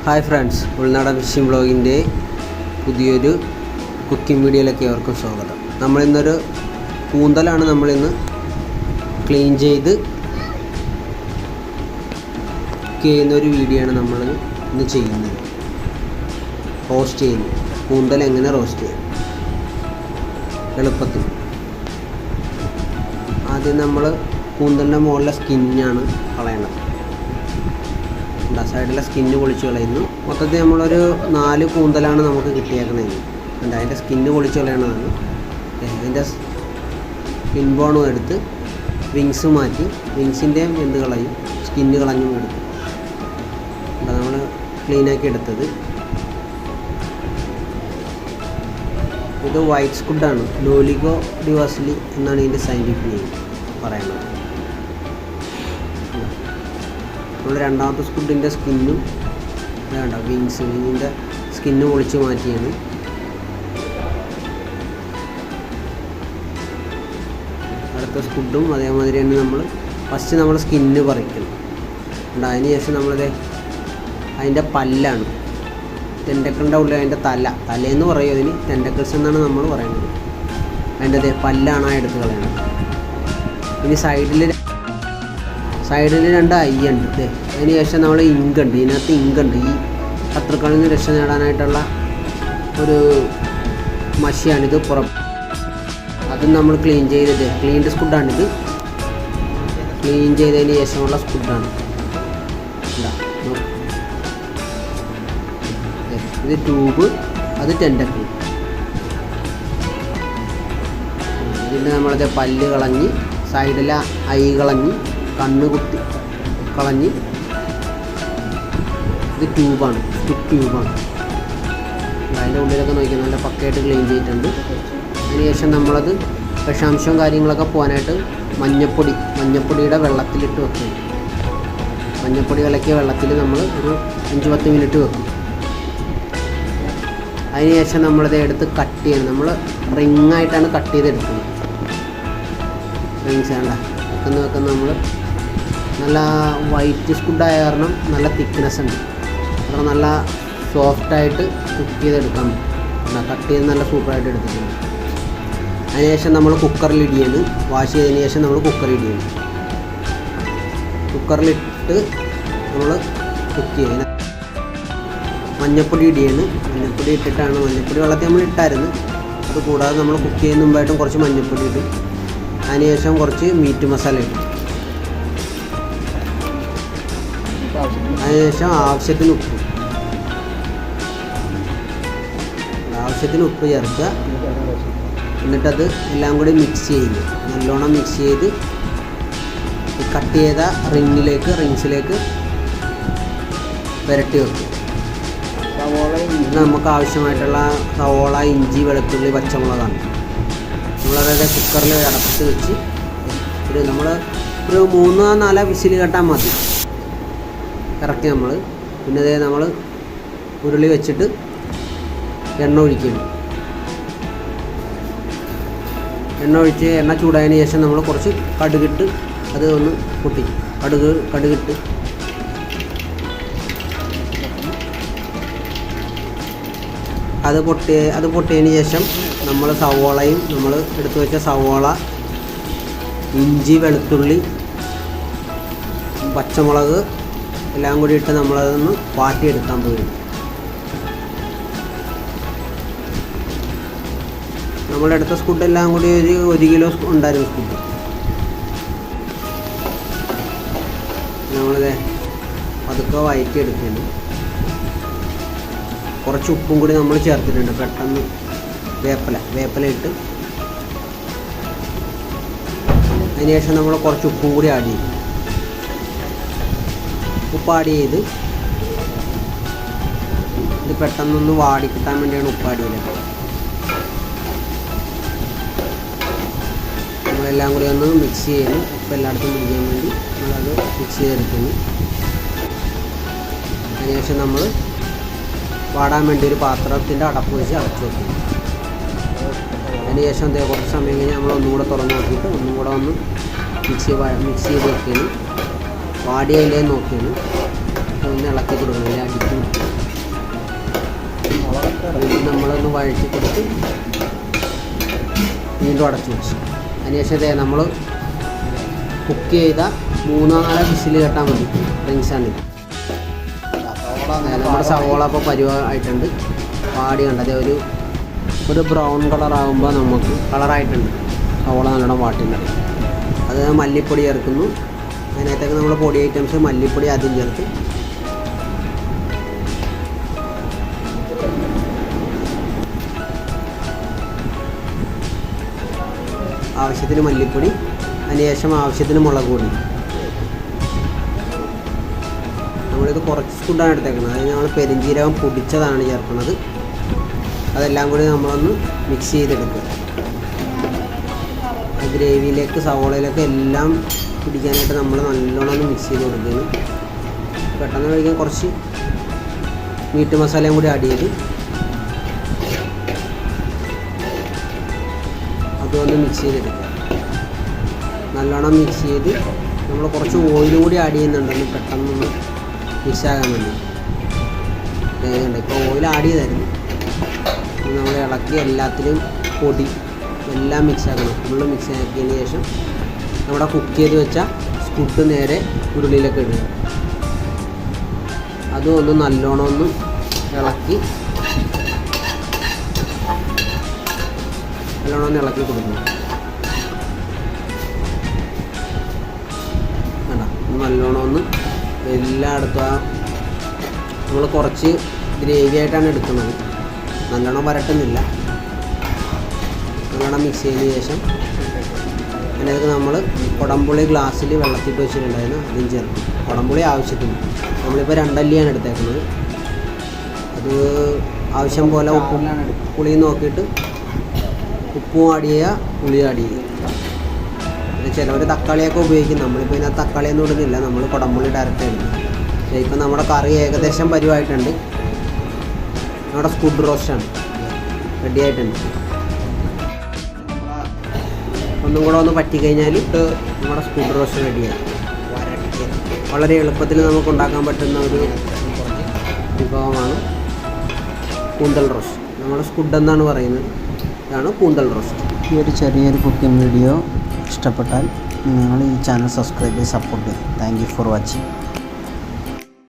Hi friends, ഉൾനാടൻ phishing വ്ളോഗിൻ്റെ പുതിയൊരു cooking വീഡിയോയിലേക്ക് ഏവർക്കും സ്വാഗതം. നമ്മളിന്നൊരു കൂന്തലാണ് നമ്മളിന്ന് ക്ലീൻ ചെയ്ത് ചെയ്യുന്നൊരു വീഡിയോ ആണ് നമ്മൾ ഇന്ന് ചെയ്യുന്നത്. റോസ്റ്റ് ചെയ്യുന്നത്, കൂന്തൽ എങ്ങനെ റോസ്റ്റ് ചെയ്യാം എളുപ്പത്തിൽ. ആദ്യം നമ്മൾ കൂന്തലിൻ്റെ മുകളിലെ സ്കിന്നാണ് കളയേണ്ടത്. സൈഡിലെ സ്കിന്ന് പൊളിച്ച് കളയുന്നു. മൊത്തത്തിൽ നമ്മളൊരു 4 കൂന്തലാണ് നമുക്ക് കിട്ടിയേക്കുന്നത്. അതിൻ്റെ സ്കിന്ന് പൊളിച്ച് കളയണതാണ്. അതിൻ്റെ സ്കിൻ ബോണും എടുത്ത് വിങ്സ് മാറ്റി, വിങ്സിൻ്റെയും എന്ത് കളയും, സ്കിന്ന് കളഞ്ഞും എടുത്തു. നമ്മൾ ക്ലീനാക്കി എടുത്തത്. ഇത് വൈറ്റ് സ്ക്വിഡാണ്, ലോലിഗോ ഡിവാസിലി എന്നാണ് ഇതിൻ്റെ സയൻറ്റിഫിക് നെയിം പറയുന്നത്. നമ്മൾ രണ്ടാമത്തെ സ്ക്വിഡിൻ്റെ സ്കിന്നും വേണ്ട, വിങ്ങിൻ്റെ സ്കിന്ന് പൊളിച്ച് മാറ്റിയാണ്. അടുത്ത സ്ക്വിഡും അതേമാതിരി തന്നെ നമ്മൾ ഫസ്റ്റ് നമ്മൾ സ്കിന്ന് പറിക്കണം. അതിന് ശേഷം നമ്മളത് അതിൻ്റെ പല്ലാണ്, ടെൻഡക്കിളിൻ്റെ ഉള്ളിൽ അതിൻ്റെ തലയെന്ന് പറയും, അതിന് ടെൻഡക്കിൾസ് എന്നാണ് നമ്മൾ പറയുന്നത്. അതിൻ്റെ പല്ലാണ് എടുത്ത് കളയണം. ഇനി സൈഡിൽ 2 ഐ ഉണ്ട്. അതിന് ശേഷം നമ്മൾ ഇങ്കുണ്ട്, ഇതിനകത്ത് ഇങ്കുണ്ട്. ഈ ശത്രുക്കളിൽ നിന്ന് രക്ഷ നേടാനായിട്ടുള്ള ഒരു മഷിയാണിത്. അതും നമ്മൾ ക്ലീൻ ചെയ്തത്, ക്ലീൻഡ് സ്ക്വിഡാണിത്. ക്ലീൻ ചെയ്തതിന് ശേഷമുള്ള സ്ക്വിഡാണ്. ഇത് ട്യൂബ്, അത് ടെൻഡക്കിൾ. ഇതിൻ്റെ നമ്മളത് പല്ല് കളഞ്ഞ്, സൈഡിലെ ഐ കളഞ്ഞ്, കണ്ണ് കുത്തി കളഞ്ഞ്. ഇത് ട്യൂബാണ്, ട്യൂബാണ്. അതിൻ്റെ ഉള്ളിലൊക്കെ നോക്കിയാൽ നല്ല പക്കയായിട്ട് ക്ലീൻ ചെയ്തിട്ടുണ്ട്. അതിനുശേഷം നമ്മളത് വിഷാംശവും കാര്യങ്ങളൊക്കെ പോകാനായിട്ട് മഞ്ഞപ്പൊടിയുടെ വെള്ളത്തിലിട്ട് വെക്കും. മഞ്ഞപ്പൊടി കലക്കിയ വെള്ളത്തിൽ നമ്മൾ ഒരു 5-10 മിനിറ്റ് വെക്കും. അതിനുശേഷം നമ്മളത് എടുത്ത് കട്ട് ചെയ്യണം. നമ്മൾ റിങ്ങായിട്ടാണ് കട്ട് ചെയ്തെടുക്കുന്നത്. റിങ്സ് വേണ്ട വെക്കുന്ന നമ്മൾ നല്ല വൈറ്റ് സ്ക്വിഡായ കാരണം നല്ല തിക്നെസ് ഉണ്ട്. അപ്പോൾ നല്ല സോഫ്റ്റായിട്ട് കുക്ക് ചെയ്തെടുക്കാൻ പറ്റും. കട്ട് ചെയ്ത് നല്ല സൂപ്പറായിട്ട് എടുത്തിട്ടുണ്ട്. അതിനുശേഷം നമ്മൾ കുക്കറിൽ ഇടിയാണ്. വാഷ് ചെയ്തതിന് ശേഷം നമ്മൾ കുക്കറിൽ ഇടിയാണ്. കുക്കറിലിട്ട് നമ്മൾ കുക്ക് ചെയ്യുന്നത്. മഞ്ഞപ്പൊടി ഇടിയാണ്. മഞ്ഞപ്പൊടി ഇട്ടിട്ടാണ്, മഞ്ഞപ്പൊടി വെള്ളത്തിൽ നമ്മൾ ഇട്ടായിരുന്നു. അത് കൂടാതെ നമ്മൾ കുക്ക് ചെയ്യുന്ന മുമ്പായിട്ടും കുറച്ച് മഞ്ഞപ്പൊടി ഇടും. അതിനുശേഷം കുറച്ച് മീറ്റ് മസാല ഇടും. അതിനുശേഷം ആവശ്യത്തിന് ഉപ്പ് ചേർക്കുക. എന്നിട്ടത് എല്ലാം കൂടി മിക്സ് ചെയ്യുക. നല്ലോണം മിക്സ് ചെയ്ത് കട്ട് ചെയ്ത റിങ്സിലേക്ക് പുരട്ടി വെക്കുക. നമുക്ക് ആവശ്യമായിട്ടുള്ള സവോള, ഇഞ്ചി, വെളുത്തുള്ളി, പച്ചമുളകാണ്. നമ്മളതായത് കുക്കറിൽ അടപ്പിച്ച് വെച്ച് നമ്മൾ ഒരു 3-4 വിസിൽ കേട്ടാൽ മതി. ഇറക്കി നമ്മൾ പിന്നെ അതേ നമ്മൾ ഉരുളി വെച്ചിട്ട് എണ്ണ ഒഴിക്കണം. എണ്ണ ചൂടായതിന് ശേഷം നമ്മൾ കുറച്ച് കടുകിട്ട് അത് ഒന്ന് പൊട്ടിക്കും. കടുകിട്ട് അത് പൊട്ടിയതിന് ശേഷം നമ്മൾ സവോളയും, നമ്മൾ എടുത്തു വെച്ച സവോള, ഇഞ്ചി, വെളുത്തുള്ളി, പച്ചമുളക് എല്ലാം കൂടി ഇട്ട് നമ്മളതൊന്ന് വാട്ടിയെടുക്കാൻ പോയി. നമ്മളെടുത്ത സ്ക്വിഡ് എല്ലാം കൂടി ഒരു 1 കിലോ ഉണ്ടായിരുന്നു സ്ക്വിഡ്. നമ്മളിത് പതുക്കെ വഴറ്റിയെടുക്കുന്നു. കുറച്ച് ഉപ്പും കൂടി നമ്മൾ ചേർത്തിട്ടുണ്ട്. പെട്ടെന്ന് വേപ്പില ഇട്ട് അതിനുശേഷം നമ്മൾ കുറച്ച് ഉപ്പും കൂടി ആഡ് ചെയ്യും. ഉപ്പ് ആഡ് ചെയ്ത് ഇത് പെട്ടെന്നൊന്ന് വാടിക്കിട്ടാൻ വേണ്ടിയാണ് ഉപ്പ് ആഡ് ചെയ്തത്. നമ്മളെല്ലാം കൂടി ഒന്ന് മിക്സ് ചെയ്യുന്നു. ഉപ്പ് എല്ലായിടത്തും പിടിക്കാൻ വേണ്ടി നമ്മളത് മിക്സ് ചെയ്തെടുക്കുന്നു. അതിനുശേഷം നമ്മൾ വാടാൻ വേണ്ടി ഒരു പാത്രത്തിൻ്റെ അടപ്പ് വെച്ച് അടച്ചു വെക്കുന്നു. അതിനുശേഷം കുറച്ച് സമയം കഴിഞ്ഞ് നമ്മൾ ഒന്നും കൂടെ തുറന്ന് നോക്കിയിട്ട് ഒന്നും കൂടെ ഒന്ന് മിക്സ് ചെയ്ത് വെക്കുന്നു. വാടിയതിലേ നോക്കിയാണ് ഒന്ന് ഇളക്കി കൊടുക്കണം, അടിക്കും. നമ്മളൊന്ന് വഴറ്റി കൊടുത്ത് വീണ്ടും അടച്ചു വെച്ചു. അതിനുശേഷം നമ്മൾ കുക്ക് ചെയ്ത 3-4 വിസിൽ കേട്ടാൽ മതി. ഡ്രിങ്ക്സാണിത്. നമ്മുടെ സവോള അപ്പോൾ പരിവായിട്ടുണ്ട്. പാടി കണ്ടത് ഒരു ബ്രൗൺ കളറാകുമ്പോൾ നമുക്ക് കളറായിട്ടുണ്ട്. സവോള നല്ലോണം വാട്ടിട്ടുണ്ട്. അത് മല്ലിപ്പൊടി ചേർക്കുന്നു. അതിനകത്തേക്ക് നമ്മൾ പൊടി ഐറ്റംസ് മല്ലിപ്പൊടി ആദ്യം ചേർത്ത് ആവശ്യത്തിന് മല്ലിപ്പൊടി, അതിനുശേഷം ആവശ്യത്തിന് മുളക് പൊടി. നമ്മളിത് കുറച്ച് ഫുഡാണ് എടുത്തേക്കുന്നത്. അതായത് നമ്മൾ പെരുംജീരകം പൊടിച്ചതാണ് ചേർക്കുന്നത്. അതെല്ലാം കൂടി നമ്മളൊന്ന് മിക്സ് ചെയ്തെടുക്കുക. ആ ഗ്രേവിയിലേക്ക് സവോളയിലേക്ക് എല്ലാം പിടിക്കാനായിട്ട് നമ്മൾ നല്ലോണം ഒന്ന് മിക്സ് ചെയ്ത് കൊടുക്കുകയാണ്. പെട്ടെന്ന് കഴിക്കാൻ കുറച്ച് മീറ്റ് മസാലയും കൂടി ആഡ് ചെയ്ത് അതൊന്ന് മിക്സ് ചെയ്തെടുക്കുക. നല്ലോണം മിക്സ് ചെയ്ത് നമ്മൾ കുറച്ച് ഓയിലും കൂടി ആഡ് ചെയ്യുന്നുണ്ടെന്ന് പെട്ടെന്നൊന്ന് മിക്സ് ആകാൻ വേണ്ടി. ഇപ്പോൾ ഓയിൽ ആഡ് ചെയ്തായിരുന്നു. നമ്മൾ ഇളക്കി എല്ലാത്തിലും പൊടി എല്ലാം മിക്സ് ആക്കണം. ഫുള്ള് മിക്സ് ആക്കിയതിന് ശേഷം നമ്മുടെ കുക്ക് ചെയ്ത് വെച്ച സ്കുഡ് നേരെ ഉരുളിയിലൊക്കെ ഇടുക. അതും ഒന്ന് നല്ലോണം ഒന്ന് ഇളക്കി കൊടുക്കണം. നല്ലോണം ഒന്ന് എല്ലായിടത്തും നമ്മൾ കുറച്ച് ഗ്രേവി ആയിട്ടാണ് എടുക്കുന്നത്. നല്ലോണം വരട്ടുന്നില്ല. നല്ലോണം മിക്സ് ചെയ്തതിന് ശേഷം അതിനകത്ത് നമ്മൾ കുടംപുളി ഗ്ലാസ്സിൽ വെള്ളത്തിട്ട് വെച്ചിട്ടുണ്ടായിരുന്നു. അതും ചേർക്കും. കുടംപുളി ആവശ്യത്തിന് നമ്മളിപ്പോൾ 2 അല്ലിയാണ് എടുത്തേക്കുന്നത്. അത് ആവശ്യം പോലെ ഉപ്പും പുളിയും നോക്കിയിട്ട് ഉപ്പും ആഡ് ചെയ്യുക, പുളി ആഡ് ചെയ്യുക. പിന്നെ ചിലവർ തക്കാളിയൊക്കെ ഉപയോഗിക്കും. നമ്മളിപ്പോൾ ഇതിനകത്ത് തക്കാളിയൊന്നും ഇടുന്നില്ല. നമ്മൾ കുടംപുളി ഡയറക്റ്റ് ഇടുന്നു. ഇപ്പം നമ്മുടെ കറി ഏകദേശം പരിവായിട്ടുണ്ട്. നമ്മുടെ സ്കുഡ് റോസ്റ്റാണ് റെഡി ആയിട്ടുണ്ട്. ഒന്നും കൂടെ ഒന്ന് പറ്റിക്കഴിഞ്ഞാൽ നമ്മുടെ സ്കുഡ് റോസ്റ്റ് റെഡിയായി. വളരെ എളുപ്പത്തിൽ നമുക്ക് ഉണ്ടാക്കാൻ പറ്റുന്ന ഒരു വിഭവമാണ് കൂന്തൽ റോസ്റ്റ്. നമ്മുടെ സ്കുഡ് എന്നാണ് പറയുന്നത്. ഇതാണ് കൂന്തൽ റോസ്റ്റ്. ഈ ഒരു ചെറിയൊരു കുക്കിംഗ് വീഡിയോ ഇഷ്ടപ്പെട്ടാൽ നിങ്ങൾ ഈ ചാനൽ സബ്സ്ക്രൈബ് ചെയ്ത് സപ്പോർട്ട് ചെയ്യും. Thank you for watching.